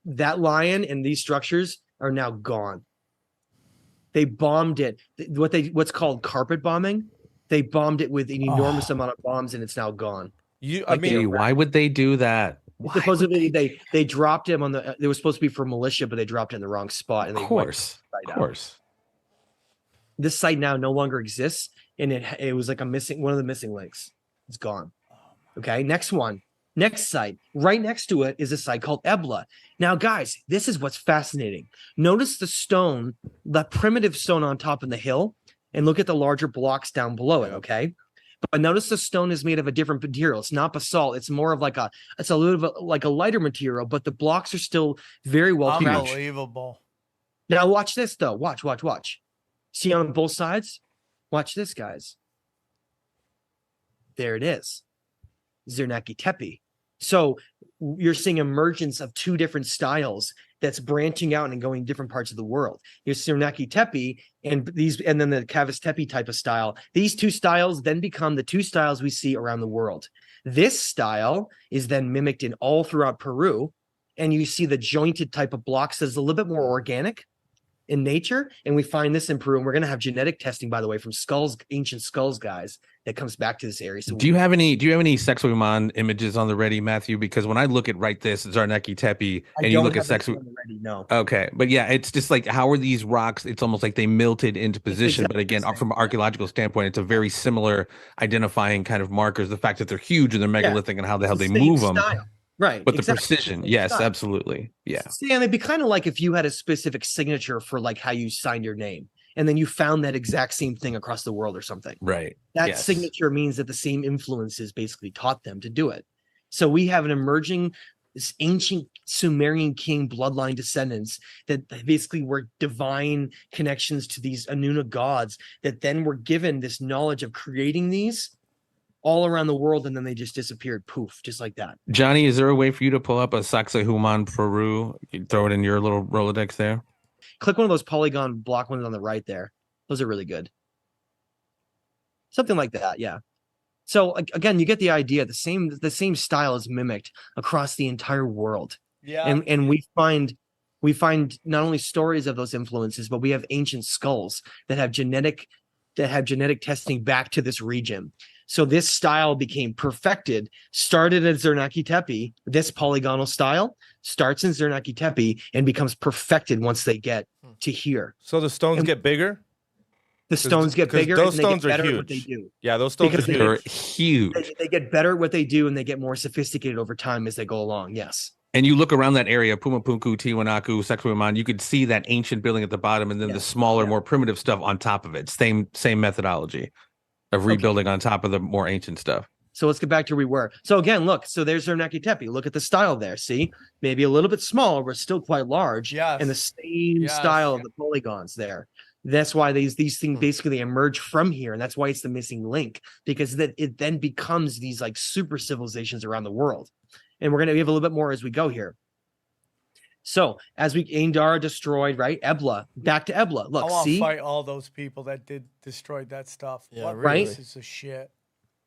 That lion and these structures are now gone. They bombed it. What's called carpet bombing. They bombed it with an enormous amount of bombs, and it's now gone. Why would they do that? Supposedly they dropped him on the. They were supposed to be for militia, but they dropped it in the wrong spot. And of course. This site now no longer exists, and it was like one of the missing links. It's gone. Okay, next site. Right next to it is a site called Ebla. Now, guys, this is what's fascinating. Notice the stone, the primitive stone on top of the hill, and look at the larger blocks down below it. Okay, But notice the stone is made of a different material. It's not basalt. It's more of it's a little bit like a lighter material, but the blocks are still very well crafted. Unbelievable. Now watch this though. Watch. See on both sides? Watch this, guys. There it is. Zernaki Tepe. So you're seeing emergence of two different styles that's branching out and going different parts of the world. Here's Zernaki Tepe and then the Kavis Tepe type of style. These two styles then become the two styles we see around the world. This style is then mimicked in all throughout Peru, and you see the jointed type of blocks that's a little bit more organic in nature, and we find this in Peru, and we're going to have genetic testing, by the way, from ancient skulls guys that comes back to this area. So do you have any Sexuiman images on the ready, Matthew? Because when I look at this Zarneki Tepe and you look at no. Okay, but yeah, it's just like, how are these rocks? It's almost like they melted into position. But again, from an archaeological standpoint, it's a very similar identifying kind of markers. The fact that they're huge and they're megalithic and how the hell they move them. Right. But the precision. Yes, absolutely. Yeah. See, and it'd be kind of like if you had a specific signature for like how you signed your name, and then you found that exact same thing across the world or something. Right. That signature means that the same influences basically taught them to do it. So we have an emerging, this ancient Sumerian king bloodline descendants that basically were divine connections to these Anuna gods that then were given this knowledge of creating these all around the world, and then they just disappeared, poof, just like that. Johnny, is there a way for you to pull up a Sacsayhuaman Peru? You throw it in your little Rolodex there. Click one of those polygon block ones on the right there. Those are really good. Something like that, yeah. So again, you get the idea. The same style is mimicked across the entire world. Yeah, and we find not only stories of those influences, but we have ancient skulls that have genetic testing back to this region. So this style became perfected, started at Zernaki Tepe. This polygonal style starts in Zernaki Tepe and becomes perfected once they get to here. So the stones get bigger? The stones get bigger. Those and they stones get better are at huge. what they do. Yeah, those stones are huge. They get better at what they do, and they get more sophisticated over time as they go along. Yes. And you look around that area, Pumapunku, Tiwanaku, Sacsayhuaman, you could see that ancient building at the bottom, and then the smaller, more primitive stuff on top of it. Same methodology of rebuilding on top of the more ancient stuff. So let's get back to where we were. So again, look, so there's Zernaki Tepe. Look at the style there. See, maybe a little bit smaller, but still quite large. Yes. And the same style of the polygons there. That's why these things basically emerge from here, and that's why it's the missing link, because that it then becomes these like super civilizations around the world. And we're gonna have a little bit more as we go here. So as Aindara destroyed, right? Ebla, back to Ebla. Look, I want see, to fight all those people that destroyed that stuff. Yeah, what right? pieces of shit.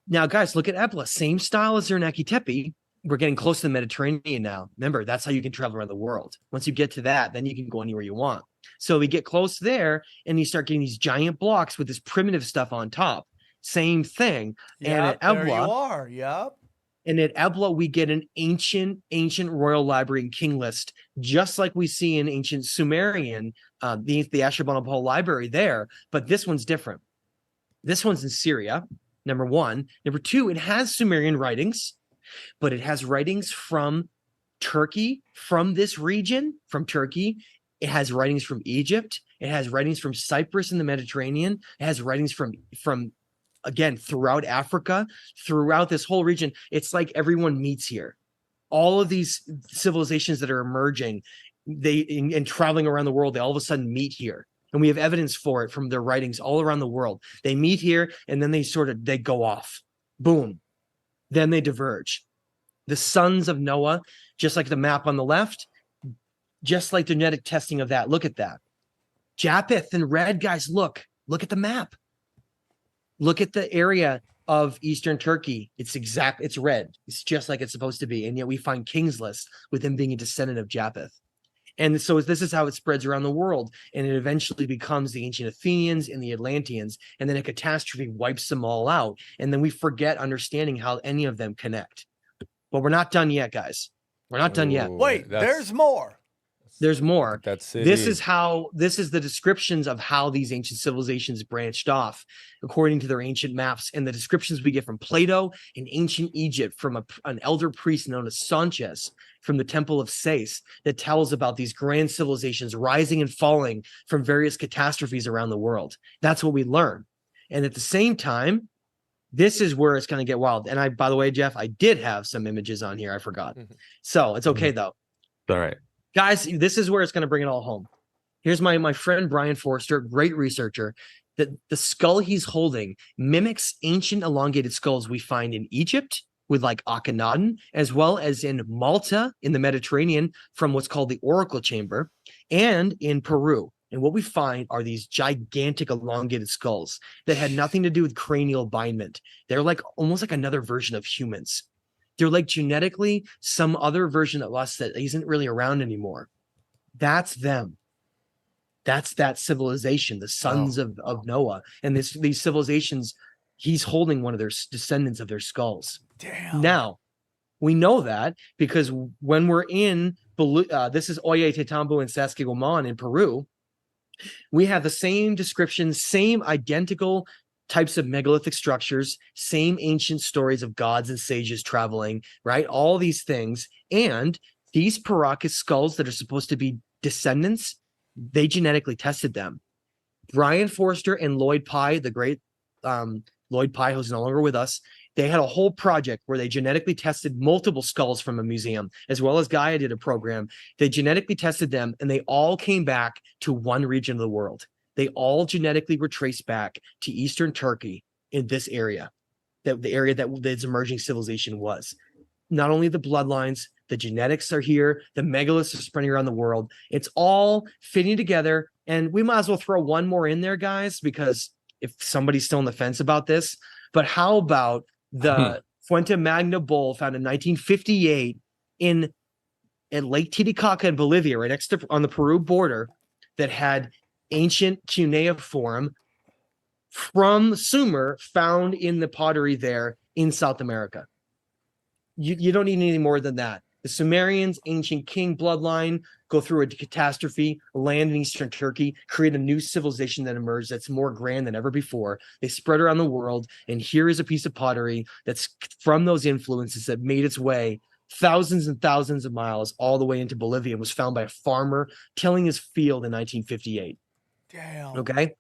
Now, guys, look at Ebla. Same style as Zernaki Tepe. We're getting close to the Mediterranean now. Remember, that's how you can travel around the world. Once you get to that, then you can go anywhere you want. So we get close there, and you start getting these giant blocks with this primitive stuff on top. Same thing. Yep, and at there Ebla, you are. Yep. And at Ebla, we get an ancient royal library and king list, just like we see in ancient Sumerian, the Ashurbanipal library there. But this one's different. This one's in Syria, number one. Number two, it has Sumerian writings, but it has writings from Turkey, from this region, from Turkey. It has writings from Egypt. It has writings from Cyprus in the Mediterranean. It has writings from again, throughout Africa, throughout this whole region. It's like everyone meets here. All of these civilizations that are emerging, and traveling around the world, they all of a sudden meet here. And we have evidence for it from their writings all around the world. They meet here, and then they go off. Boom. Then they diverge. The sons of Noah, just like the map on the left, just like the genetic testing of that. Look at that. Japheth in red, guys, look at the map. Look at the area of Eastern Turkey. It's red. It's just like it's supposed to be. And yet we find King's List with him being a descendant of Japheth. And so this is how it spreads around the world. And it eventually becomes the ancient Athenians and the Atlanteans. And then a catastrophe wipes them all out. And then we forget understanding how any of them connect. But we're not done yet, guys. We're not done yet. Wait, there's more. There's more. That's it. This is the descriptions of how these ancient civilizations branched off according to their ancient maps, and the descriptions we get from Plato in ancient Egypt from an elder priest known as Sanchez from the Temple of Sais that tells about these grand civilizations rising and falling from various catastrophes around the world. That's what we learn. And at the same time, This is where it's going to get wild. And by the way, Jeff, I did have some images on here. I forgot. So it's okay though. All right. Guys, this is where it's going to bring it all home. Here's my friend Brian Forster, great researcher. The skull he's holding mimics ancient elongated skulls we find in Egypt with like Akhenaten, as well as in Malta in the Mediterranean from what's called the Oracle Chamber, and in Peru. And what we find are these gigantic elongated skulls that had nothing to do with cranial alignment. They're like almost like another version of humans. They're like genetically some other version of us that isn't really around anymore. That's them. That's that civilization, the sons of Noah. And these civilizations, he's holding one of their descendants of their skulls. Damn. Now, we know that because when we're in, this is Ollantaytambo and Sacsayhuaman in Peru, we have the same description, same identical types of megalithic structures, same ancient stories of gods and sages traveling, right? All these things. And these Paracas skulls that are supposed to be descendants, they genetically tested them. Brian Forster and Lloyd Pye, the great Lloyd Pye, who's no longer with us, they had a whole project where they genetically tested multiple skulls from a museum, as well as Gaia did a program. They genetically tested them, and they all came back to one region of the world. They all genetically were traced back to Eastern Turkey in this area, the area that its emerging civilization was. Not only the bloodlines, the genetics are here, the megaliths are spreading around the world. It's all fitting together, and we might as well throw one more in there, guys, because if somebody's still on the fence about this, but how about the Fuente Magna bull found in 1958 at Lake Titicaca in Bolivia, right next to on the Peru border, that had ancient cuneiform from Sumer found in the pottery there in South America. You don't need any more than that. The Sumerians, ancient king bloodline, go through a catastrophe, land in Eastern Turkey, create a new civilization that emerged that's more grand than ever before. They spread around the world, and here is a piece of pottery that's from those influences that made its way thousands and thousands of miles all the way into Bolivia and was found by a farmer tilling his field in 1958. Damn. Okay?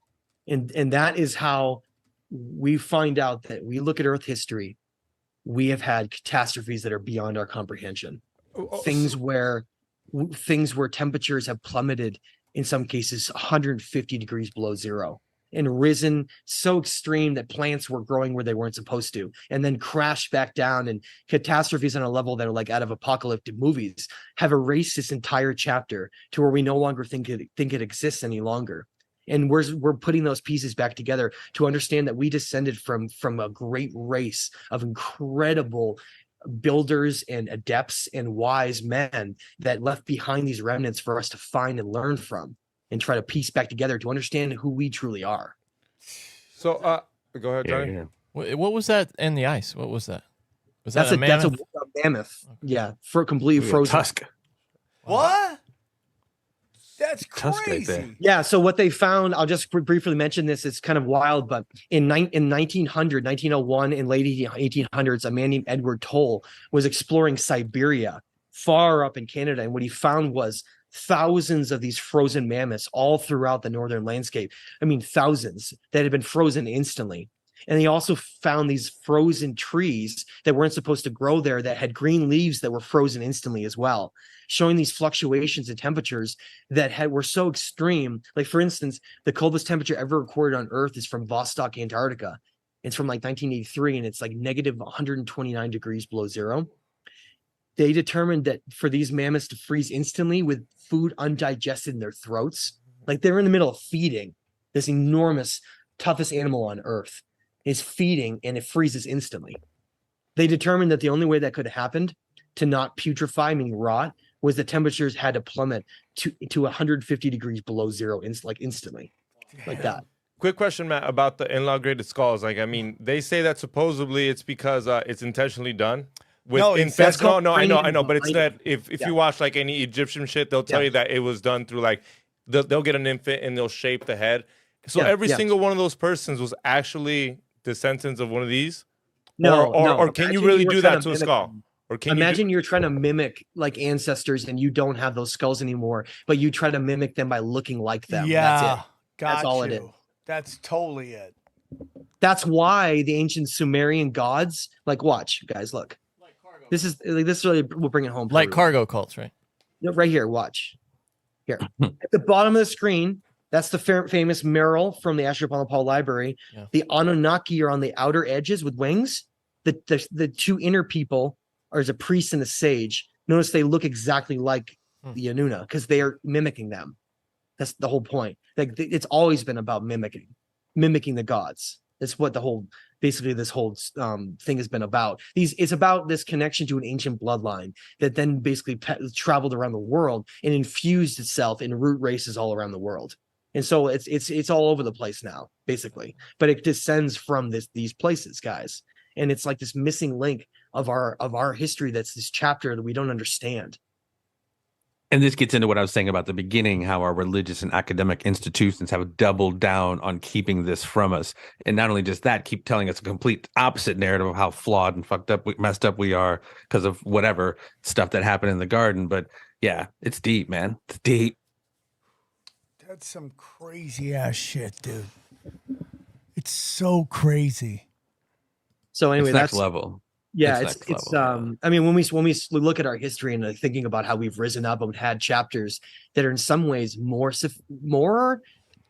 And that is how we find out that we look at Earth history. We have had catastrophes that are beyond our comprehension. Things where temperatures have plummeted, in some cases 150 degrees below zero, and risen so extreme that plants were growing where they weren't supposed to, and then crashed back down. And catastrophes on a level that are like out of apocalyptic movies have erased this entire chapter to where we no longer think it exists any longer. And we're putting those pieces back together to understand that we descended from a great race of incredible builders and adepts and wise men that left behind these remnants for us to find and learn from and try to piece back together to understand who we truly are. So, go ahead, Johnny. Yeah. What was that in the ice? What was that? Was that a mammoth? That's a mammoth. Okay. Yeah, for completely frozen. Tusk. What? That's crazy. Right, yeah. So what they found, I'll just briefly mention this. It's kind of wild, but in 1901, in late 1800s, a man named Edward Toll was exploring Siberia, far up in Canada. And what he found was thousands of these frozen mammoths all throughout the northern landscape. I mean, thousands that had been frozen instantly. And he also found these frozen trees that weren't supposed to grow there that had green leaves that were frozen instantly as well, showing these fluctuations in temperatures that were so extreme. Like, for instance, the coldest temperature ever recorded on Earth is from Vostok, Antarctica. It's from like 1983, and it's like negative 129 degrees below zero. They determined that for these mammoths to freeze instantly with food undigested in their throats, like they're in the middle of feeding this enormous, toughest animal on Earth, is feeding, and it freezes instantly. They determined that the only way that could have happened to not putrefy, meaning rot, was the temperatures had to plummet to 150 degrees below zero, instantly, like that. Quick question, Matt, about the elongated skulls. Like, I mean, they say that supposedly it's because it's intentionally done. No, I know, but it's that if you watch like any Egyptian shit, they'll tell you that it was done through like they'll get an infant and they'll shape the head. So every single one of those persons was actually descendants of one of these? Or can you really do that to a skull? Or can you're trying to mimic like ancestors and you don't have those skulls anymore, but you try to mimic them by looking like them. Yeah, that's it. That's all it is. That's totally it. That's why the ancient Sumerian gods, like, watch, guys, look. This really will bring it home. Like cargo cults, right? No, right here, watch. Here. At the bottom of the screen, that's the famous mural from the Ashurbanipal Library. Yeah. The Anunnaki are on the outer edges with wings. The two inner people are a priest and a sage. Notice they look exactly like the Anuna because they are mimicking them. That's the whole point. Like, it's always been about mimicking the gods. That's what basically this whole thing has been about. It's about this connection to an ancient bloodline that then basically traveled around the world and infused itself in root races all around the world. And so it's all over the place now, basically. But it descends from these places, guys. And it's like this missing link of our history. That's this chapter that we don't understand. And this gets into what I was saying about the beginning, how our religious and academic institutions have doubled down on keeping this from us. And not only just that, keep telling us a complete opposite narrative of how flawed and messed up we are because of whatever stuff that happened in the garden. But yeah, it's deep, man. It's deep. That's some crazy ass shit, dude. It's so crazy. So anyway, that's next level. Yeah, it's I mean, when we look at our history and thinking about how we've risen up and had chapters that are in some ways more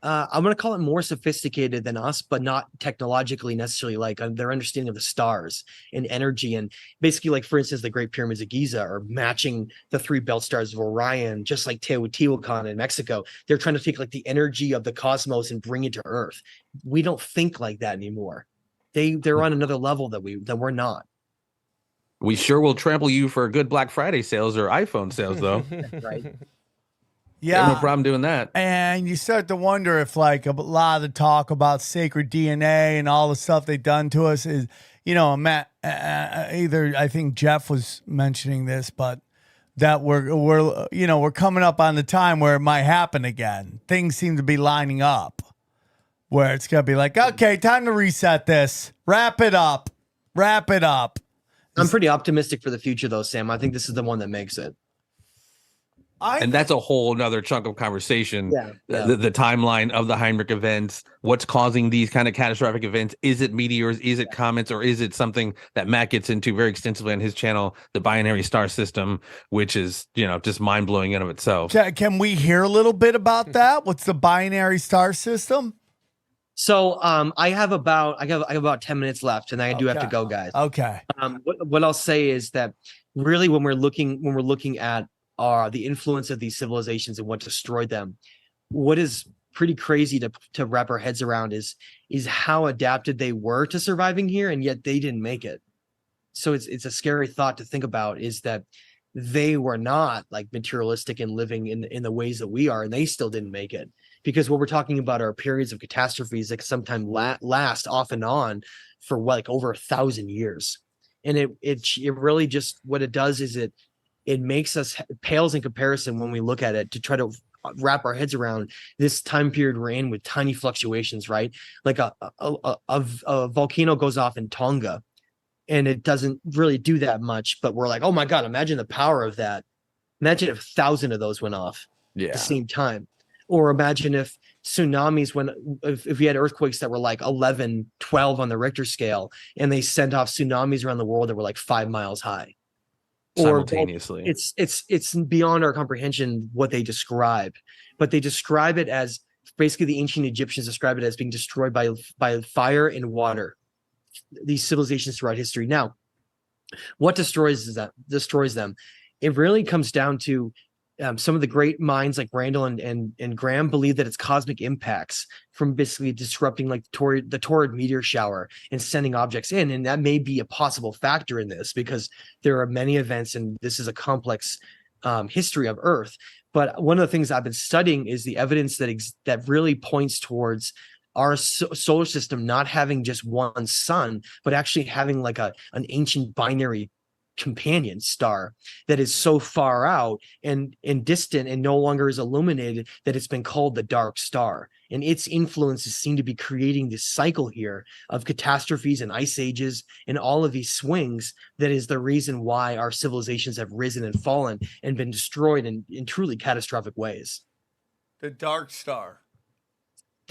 I'm going to call it more sophisticated than us, but not technologically necessarily, like their understanding of the stars and energy. And basically, like, for instance, the Great Pyramids of Giza are matching the 3 belt stars of Orion, just like Teotihuacan in Mexico. They're trying to take like the energy of the cosmos and bring it to Earth. We don't think like that anymore. They're on another level that we're not. We sure will trample you for good Black Friday sales or iPhone sales, though. Right. Yeah. No problem doing that. And you start to wonder if, like, a lot of the talk about sacred DNA and all the stuff they've done to us is, Matt, either I think Jeff was mentioning this, but that we're coming up on the time where it might happen again. Things seem to be lining up where it's going to be like, okay, time to reset this. Wrap it up. I'm pretty optimistic for the future, though, Sam. I think this is the one that makes it. And that's a whole nother chunk of conversation. Yeah. The timeline of the Heinrich events, what's causing these kind of catastrophic events. Is it meteors? Is it comets? Or is it something that Matt gets into very extensively on his channel, the binary star system, which is, just mind blowing in of itself. Can we hear a little bit about that? What's the binary star system? So I have about 10 minutes left, and I do have to go, guys. Okay. What I'll say is that really when we're looking at the influence of these civilizations and what destroyed them, what is pretty crazy to wrap our heads around is how adapted they were to surviving here, and yet they didn't make it. So it's a scary thought to think about, is that they were not like materialistic and living in the ways that we are, and they still didn't make it. Because what we're talking about are periods of catastrophes that sometimes last off and on for like over 1,000 years. And it really just, what it does is it makes us pales in comparison when we look at it to try to wrap our heads around this time period we're in with tiny fluctuations, right? Like a volcano goes off in Tonga and it doesn't really do that much, but we're like, oh my God, imagine the power of that. Imagine if 1,000 of those went off at the same time. Or imagine if tsunamis, if we had earthquakes that were like 11, 12 on the Richter scale, and they sent off tsunamis around the world that were like 5 miles high. Simultaneously. Or it's beyond our comprehension what they describe, but they describe it as, basically the ancient Egyptians describe it as being destroyed by fire and water. These civilizations throughout history. Now, what destroys them? It really comes down to some of the great minds like Randall and Graham believe that it's cosmic impacts from basically disrupting like the torrid meteor shower and sending objects in. And that may be a possible factor in this, because there are many events and this is a complex history of Earth. But one of the things I've been studying is the evidence that really points towards our solar system not having just one sun, but actually having like an ancient binary companion star that is so far out and distant and no longer is illuminated that it's been called the dark star. And its influences seem to be creating this cycle here of catastrophes and ice ages and all of these swings that is the reason why our civilizations have risen and fallen and been destroyed in truly catastrophic ways. The dark star.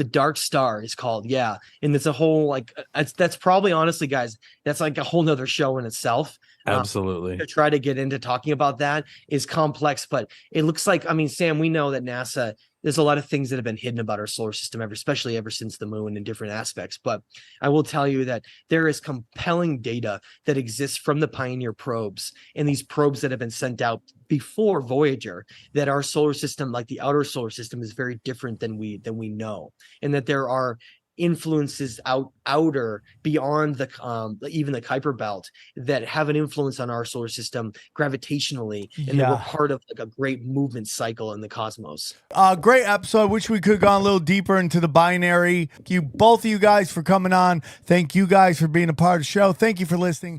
The dark star is called. Yeah. And it's a whole, like, that's probably, honestly, guys, that's like a whole nother show in itself. Absolutely. To try to get into talking about that is complex, but it looks like, I mean, Sam, we know that NASA, there's a lot of things that have been hidden about our solar system, especially ever since the moon in different aspects. But I will tell you that there is compelling data that exists from the Pioneer probes and these probes that have been sent out before Voyager, that our solar system, like the outer solar system, is very different than we know, and that there are influences outer beyond the even the Kuiper belt that have an influence on our solar system gravitationally, and that we're part of like a great movement cycle in the cosmos. Great episode. I wish we could have gone a little deeper into the binary. Thank you, both of you guys, for coming on. Thank you guys for being a part of the show. Thank you for listening.